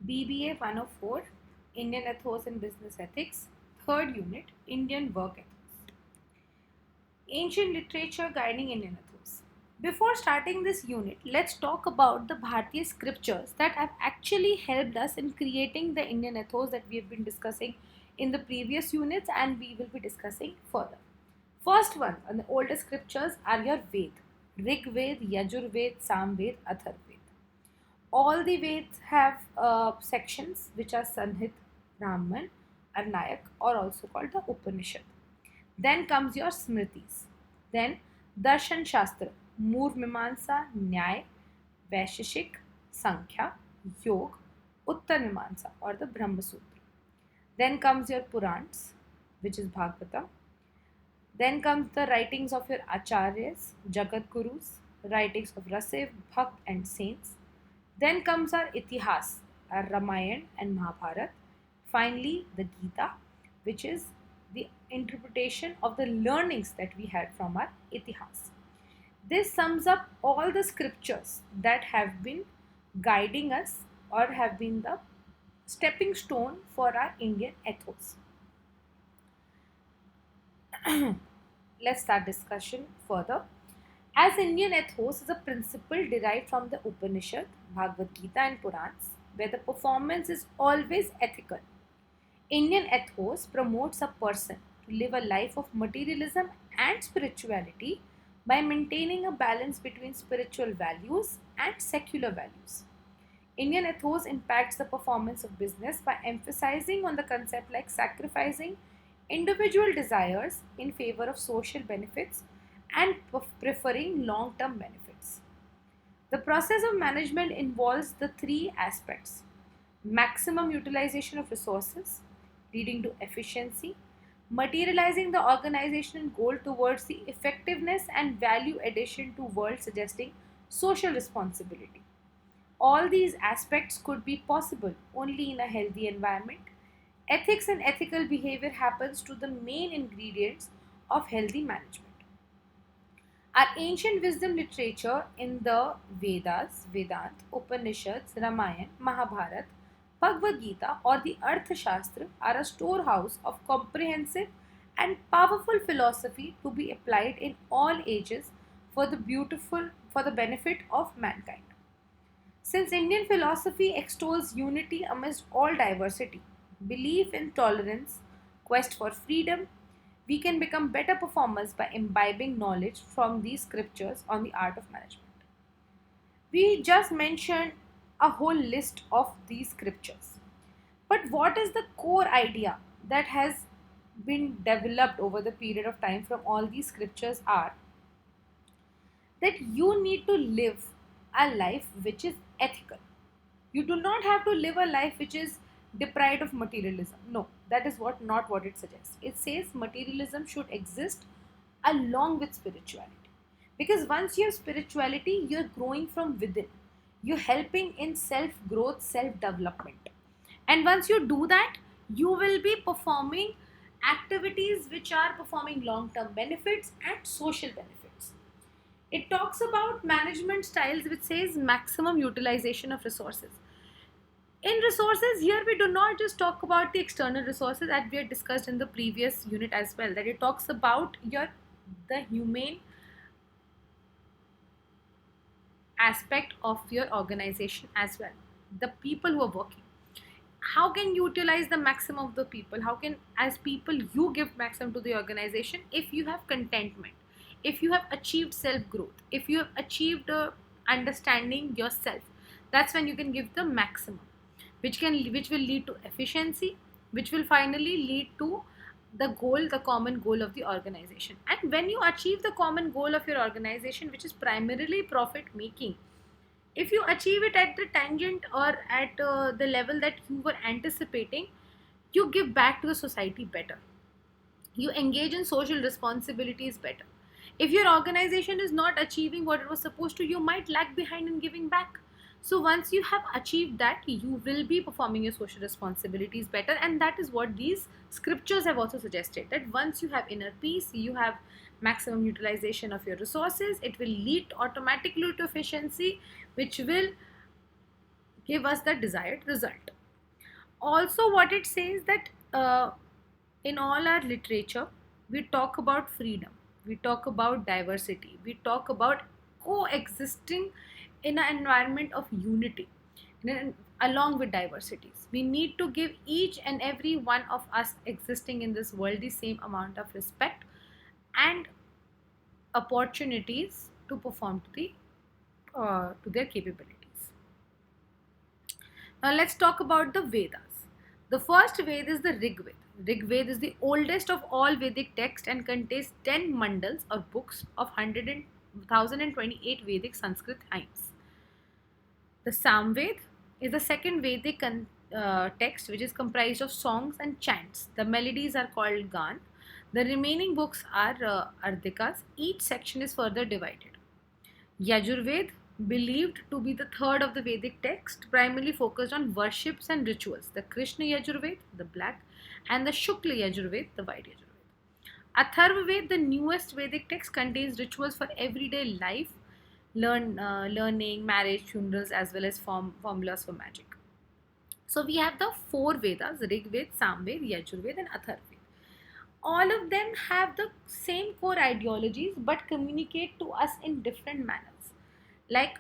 BBA 104, Indian Ethos and Business Ethics, third unit, Indian Work Ethos. Ancient literature guiding Indian ethos. Before starting this unit, let's talk about the Bharatiya scriptures that have actually helped us in creating the Indian ethos that we have been discussing in the previous units and we will be discussing further. First one, and the oldest scriptures are your Ved, Rig Ved, Yajur Ved, Sam Ved, Athar Ved. All the Veds have sections which are Sanhit, Brahman, Arnayak, or also called the Upanishad. Then comes your Smritis. Then Darshan Shastra, Moor Mimansa, Nyay, Vaisheshik, Sankhya, Yog, Uttar Mimansa or the Brahma Sutra. Then comes your Purans, which is Bhagavatam. Then comes the writings of your Acharyas, Jagat Gurus, writings of Rasev, Bhakt and saints. Then comes our Itihas, our Ramayana and Mahabharata. Finally, the Gita, which is the interpretation of the learnings that we had from our Itihas. This sums up all the scriptures that have been guiding us or have been the stepping stone for our Indian ethos. Let's start discussion further. As Indian ethos is a principle derived from the Upanishad, Bhagavad Gita and Purans, where the performance is always ethical. Indian ethos promotes a person to live a life of materialism and spirituality by maintaining a balance between spiritual values and secular values. Indian ethos impacts the performance of business by emphasizing on the concept like sacrificing individual desires in favor of social benefits and preferring long-term benefits. The process of management involves the three aspects: maximum utilization of resources, leading to efficiency, materializing the organizational goal towards the effectiveness and value addition to world, suggesting social responsibility. All these aspects could be possible only in a healthy environment. Ethics and ethical behavior happens to the main ingredients of healthy management. Our ancient wisdom literature in the Vedas, Vedant, Upanishads, Ramayana, Mahabharata, Bhagavad Gita, or the Arthashastra are a storehouse of comprehensive and powerful philosophy to be applied in all ages for the benefit of mankind. Since Indian philosophy extols unity amidst all diversity, belief in tolerance, quest for freedom, we can become better performers by imbibing knowledge from these scriptures on the art of management. We just mentioned a whole list of these scriptures. But what is the core idea that has been developed over the period of time from all these scriptures are that you need to live a life which is ethical. You do not have to live a life which is deprived of materialism. No, that is not what it suggests. It says materialism should exist along with spirituality. Because once you have spirituality, you're growing from within. You're helping in self growth, self development. And once you do that, you will be performing activities which are performing long term benefits and social benefits. It talks about management styles which says maximum utilization of resources. In resources, here we do not just talk about the external resources that we had discussed in the previous unit as well, that it talks about the humane aspect of your organization as well, the people who are working. How can you utilize the maximum of the people? How can, as people, you give maximum to the organization if you have contentment, if you have achieved self growth, if you have achieved understanding yourself? That's when you can give the maximum, which will lead to efficiency, which will finally lead to the common goal of the organization. And when you achieve the common goal of your organization, which is primarily profit making, if you achieve it at the tangent or at the level that you were anticipating, you give back to the society better, you engage in social responsibilities better. If your organization is not achieving what it was supposed to, you might lag behind in giving back. So once you have achieved that, you will be performing your social responsibilities better. And that is what these scriptures have also suggested, that once you have inner peace, you have maximum utilization of your resources, it will lead automatically to efficiency, which will give us the desired result. Also, what it says that in all our literature, we talk about freedom, we talk about diversity, we talk about coexisting in an environment of unity, along with diversities. We need to give each and every one of us existing in this world the same amount of respect and opportunities to perform to their capabilities. Now let's talk about the Vedas. The first Veda is the Rig Veda. Rig Veda is the oldest of all Vedic texts and contains 10 mandals or books of 1,028 Vedic Sanskrit hymns. The Samved is the second Vedic text which is comprised of songs and chants. The melodies are called Gan. The remaining books are Ardikas. Each section is further divided. Yajurved, believed to be the third of the Vedic text, primarily focused on worships and rituals. The Krishna Yajurved, the black, and the Shukla Yajurved, the white Yajurved. Atharvaved, the newest Vedic text, contains rituals for everyday life, learning, marriage, funerals, as well as formulas for magic. So we have the four Vedas: Rig Veda, Samved, Yajurved, and Atharvaved. All of them have the same core ideologies but communicate to us in different manners. Like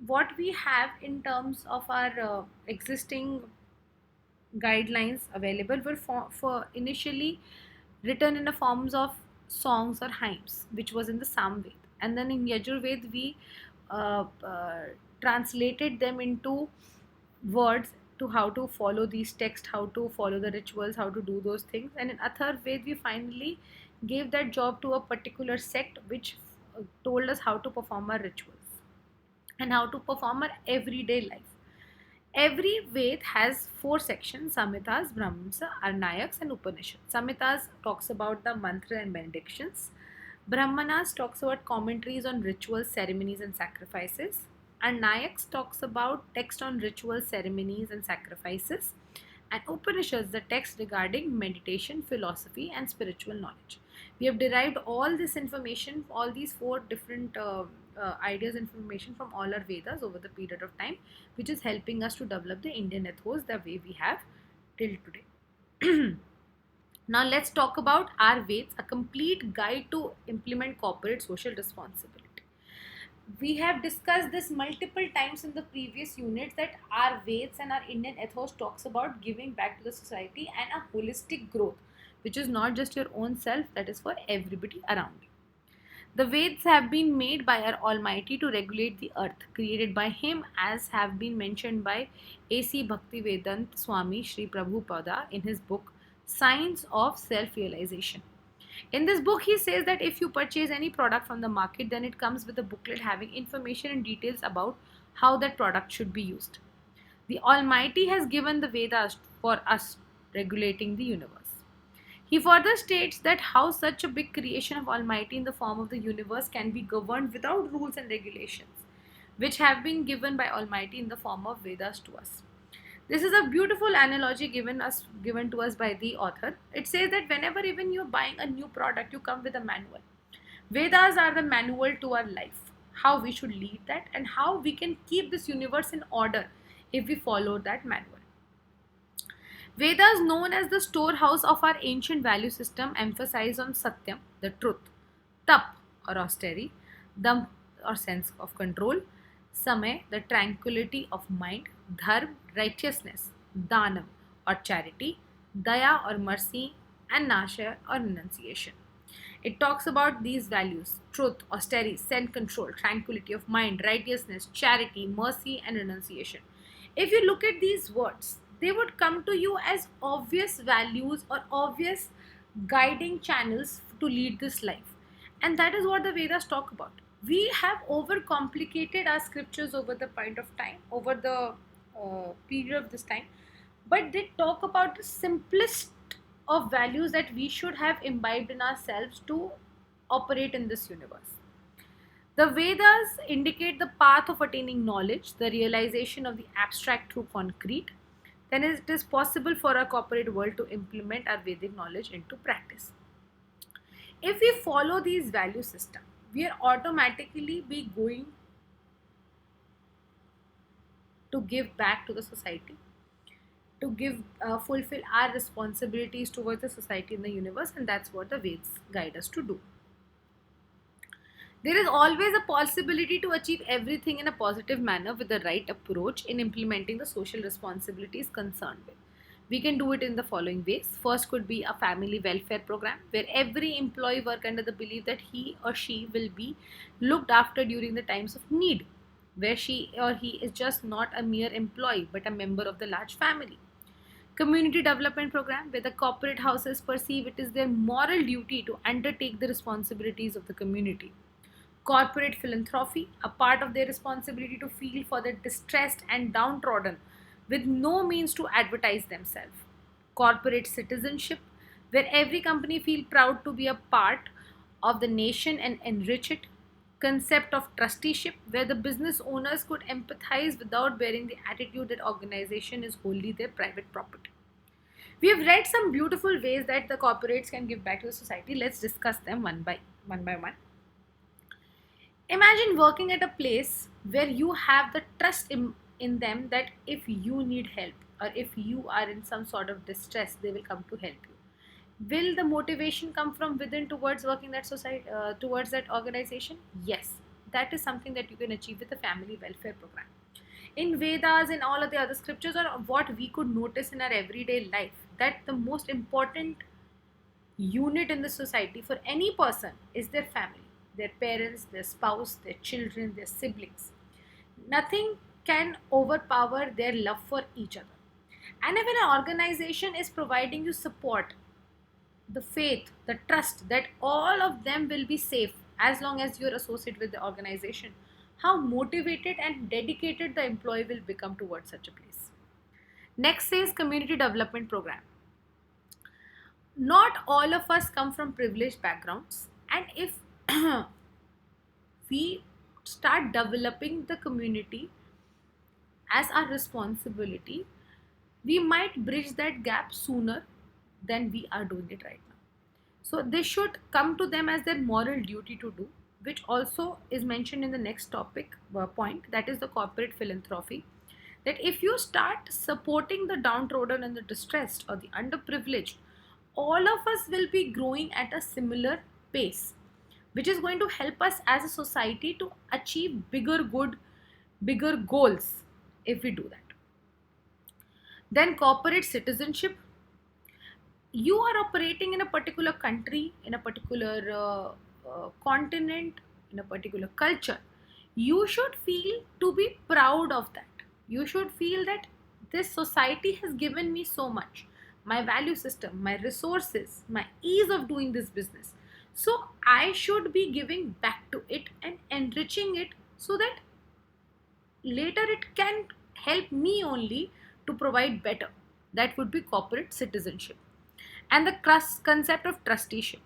what we have in terms of our existing guidelines available were for initially written in the forms of songs or hymns, which was in the Samved, and then in Yajurved we translated them into words to how to follow these texts, how to follow the rituals, how to do those things. And in Atharvaved we finally gave that job to a particular sect which told us how to perform our rituals and how to perform our everyday life. Every Ved has four sections: Samhitas, Brahmasa, Arnayaks, and Upanishads. Samhitas talks about the mantra and benedictions. Brahmanas talks about commentaries on rituals, ceremonies, and sacrifices. Arnayaks talks about text on rituals, ceremonies, and sacrifices. And Upanishads, the text regarding meditation, philosophy, and spiritual knowledge. We have derived all this information, all these four different ideas, information from all our Vedas over the period of time, which is helping us to develop the Indian ethos the way we have till today. Now let's talk about our Veds, a complete guide to implement corporate social responsibility. We have discussed this multiple times in the previous units that our Veds and our Indian ethos talks about giving back to the society and a holistic growth, which is not just your own self, that is for everybody around you. The Veds have been made by our Almighty to regulate the earth, created by Him, as have been mentioned by A.C. Bhaktivedanta Swami Sri Prabhupada in his book Science of Self-Realization. In this book, he says that if you purchase any product from the market, then it comes with a booklet having information and details about how that product should be used. The Almighty has given the Vedas for us regulating the universe. He further states that how such a big creation of Almighty in the form of the universe can be governed without rules and regulations, which have been given by Almighty in the form of Vedas to us. This is a beautiful analogy given to us by the author. It says that whenever even you're buying a new product, you come with a manual. Vedas are the manual to our life, how we should lead that and how we can keep this universe in order if we follow that manual. Vedas, known as the storehouse of our ancient value system, emphasize on Satyam, the truth, Tap or austerity, Dam or sense of control, Samay, the tranquility of mind, Dharm, righteousness, Danam or charity, Daya or mercy, and Nasha or renunciation. It talks about these values: truth, austerity, self control, tranquility of mind, righteousness, charity, mercy, and renunciation. If you look at these words, they would come to you as obvious values or obvious guiding channels to lead this life. And that is what the Vedas talk about. We have overcomplicated our scriptures over the point of time, over the period of this time, but they talk about the simplest of values that we should have imbibed in ourselves to operate in this universe. The Vedas indicate the path of attaining knowledge, the realization of the abstract through concrete. Then it is possible for our corporate world to implement our Vedic knowledge into practice. If we follow these value systems, we are automatically be going to give back to the society, to give fulfill our responsibilities towards the society and the universe, and that's what the Veds guide us to do. There is always a possibility to achieve everything in a positive manner with the right approach in implementing the social responsibilities concerned with. We can do it in the following ways. First could be a family welfare program where every employee work under the belief that he or she will be looked after during the times of need, where she or he is just not a mere employee but a member of the large family. Community development program where the corporate houses perceive it is their moral duty to undertake the responsibilities of the community. Corporate philanthropy, a part of their responsibility to feel for the distressed and downtrodden with no means to advertise themselves. Corporate citizenship, where every company feel proud to be a part of the nation and enrich it. Concept of trusteeship, where the business owners could empathize without bearing the attitude that organization is wholly their private property. We have read some beautiful ways that the corporates can give back to the society. Let's discuss them one by one. Imagine working at a place where you have the trust in them that if you need help or if you are in some sort of distress, they will come to help you. Will the motivation come from within towards working that society, towards that organization? Yes, that is something that you can achieve with the family welfare program. In Vedas and all of the other scriptures, or what we could notice in our everyday life, that the most important unit in the society for any person is their family, their parents, their spouse, their children, their siblings. Nothing can overpower their love for each other. And if an organization is providing you support, the faith, the trust that all of them will be safe as long as you're associated with the organization, how motivated and dedicated the employee will become towards such a place. Next says community development program. Not all of us come from privileged backgrounds, and if we start developing the community as our responsibility, we might bridge that gap sooner than we are doing it right now. So this should come to them as their moral duty to do, which also is mentioned in the next topic point, that is the corporate philanthropy. That if you start supporting the downtrodden and the distressed or the underprivileged, all of us will be growing at a similar pace, which is going to help us as a society to achieve bigger good, bigger goals if we do that. Then corporate citizenship. You are operating in a particular country, in a particular continent, in a particular culture. You should feel to be proud of that. You should feel that this society has given me so much, my value system, my resources, my ease of doing this business. So I should be giving back to it and enriching it so that later it can help me only to provide better. That would be corporate citizenship. And the concept of trusteeship.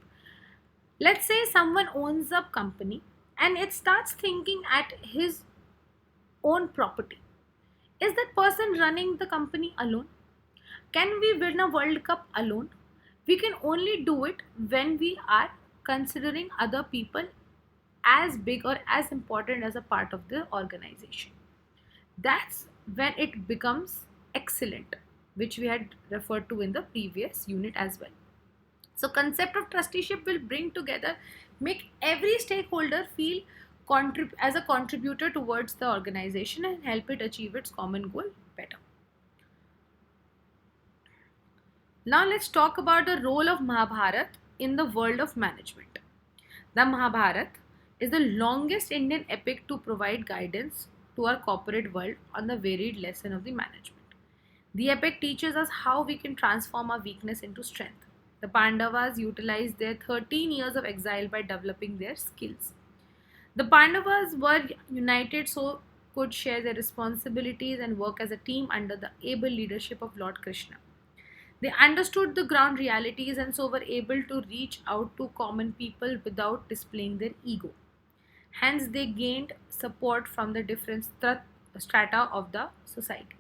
Let's say someone owns a company and it starts thinking at his own property. Is that person running the company alone? Can we win a World Cup alone? We can only do it when we are considering other people as big or as important as a part of the organization. That's when it becomes excellent, which we had referred to in the previous unit as well. So concept of trusteeship will bring together, make every stakeholder feel as a contributor towards the organization and help it achieve its common goal better. Now let's talk about the role of Mahabharat in the world of management. The Mahabharat is the longest Indian epic to provide guidance to our corporate world on the varied lesson of the management. The epic teaches us how we can transform our weakness into strength. The Pandavas utilized their 13 years of exile by developing their skills. The Pandavas were united so could share their responsibilities and work as a team under the able leadership of Lord Krishna. They understood the ground realities and so were able to reach out to common people without displaying their ego. Hence, they gained support from the different strata of the society.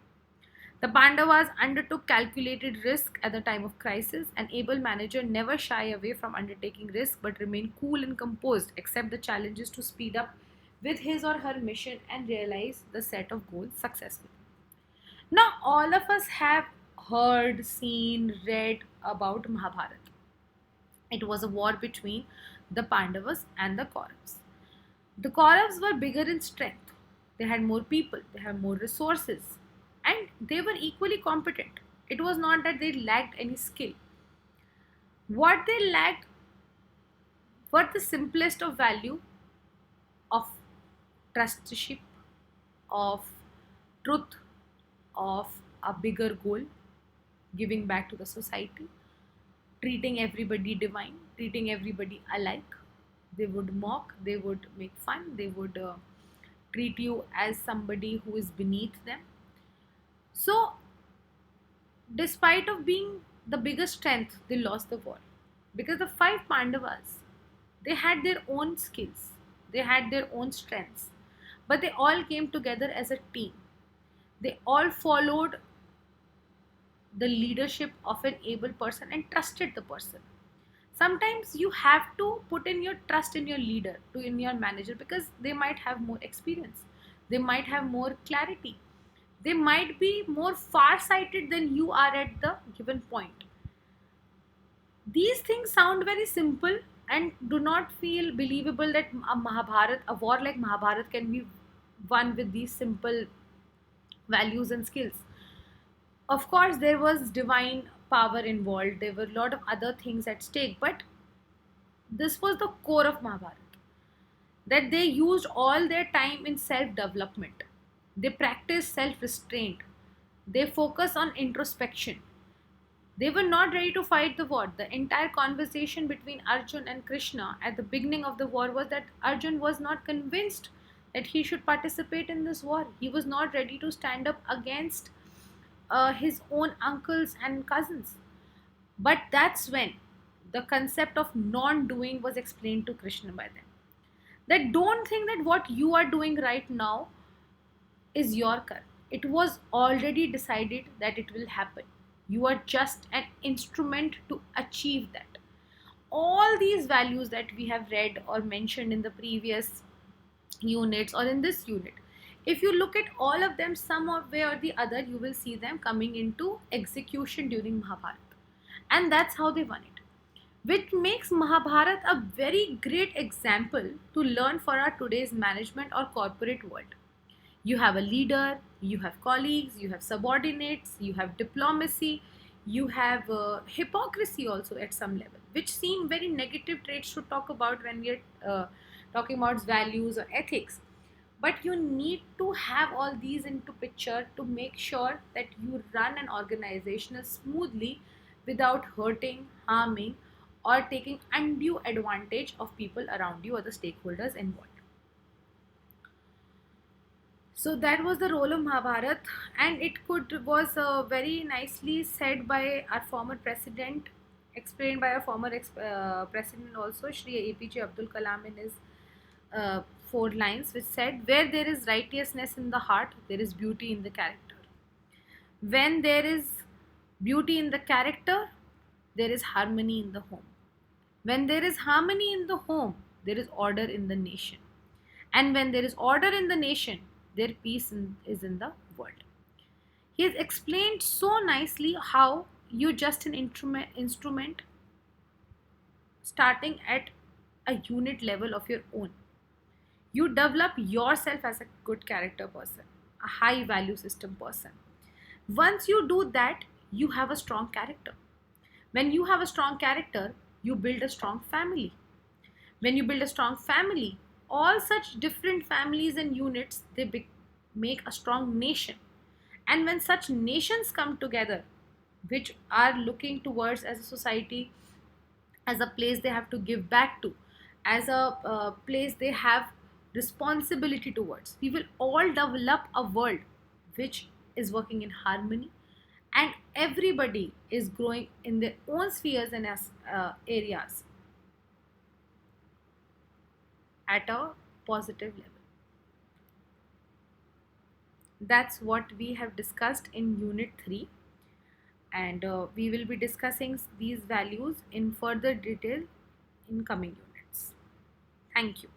The Pandavas undertook calculated risk at the time of crisis. An able manager never shy away from undertaking risk but remain cool and composed, accept the challenges to speed up with his or her mission and realize the set of goals successfully. Now, all of us have heard, seen, read about Mahabharata. It was a war between the Pandavas and the Kauravas. The Kauravas were bigger in strength. They had more people, they had more resources, and they were equally competent. It was not that they lacked any skill. What they lacked were the simplest of value of trustship, of truth, of a bigger goal, giving back to the society, treating everybody divine, treating everybody alike. They would mock, they would make fun, they would treat you as somebody who is beneath them. So, despite of being the biggest strength, they lost the war because the five Pandavas, they had their own skills, they had their own strengths, but they all came together as a team. They all followed the leadership of an able person and trusted the person. Sometimes you have to put in your trust in your leader, to in your manager, because they might have more experience, they might have more clarity, they might be more far sighted than you are at the given point. These things sound very simple and do not feel believable that a war like Mahabharat can be won with these simple values and skills. Of course, there was divine power involved, there were a lot of other things at stake, but this was the core of Mahabharata, that they used all their time in self development. They practiced self restraint. They focus on introspection. They were not ready to fight the war. The entire conversation between Arjun and Krishna at the beginning of the war was that Arjun was not convinced that he should participate in this war. He was not ready to stand up against his own uncles and cousins. But that's when the concept of non doing was explained to Krishna by them. That don't think that what you are doing right now is your curve. It was already decided that it will happen. You are just an instrument to achieve that. All these values that we have read or mentioned in the previous units or in this unit, if you look at all of them, some way or the other, you will see them coming into execution during Mahabharata. And that's how they won it. Which makes Mahabharata a very great example to learn for our today's management or corporate world. You have a leader, you have colleagues, you have subordinates, you have diplomacy, you have hypocrisy also at some level, which seem very negative traits to talk about when we are talking about values or ethics. But you need to have all these into picture to make sure that you run an organization smoothly without hurting, harming, or taking undue advantage of people around you or the stakeholders involved. So that was the role of Mahabharat, and it could was very nicely said by our former president, explained by our former president also, Shri APJ Abdul Kalam, in his four lines, which said, "Where there is righteousness in the heart, there is beauty in the character. When there is beauty in the character, there is harmony in the home. When there is harmony in the home, there is order in the nation. And when there is order in the nation, their peace is in the world." He has explained so nicely how you just an instrument starting at a unit level of your own. You develop yourself as a good character person, a high value system person. Once you do that, you have a strong character. When you have a strong character, you build a strong family. When you build a strong family, all such different families and units, they make a strong nation. And when such nations come together, which are looking towards as a society, as a place they have to give back to, as a place they have responsibility towards, we will all develop a world which is working in harmony, and everybody is growing in their own spheres and areas at a positive level. That's what we have discussed in unit 3, and we will be discussing these values in further detail in coming units. Thank you.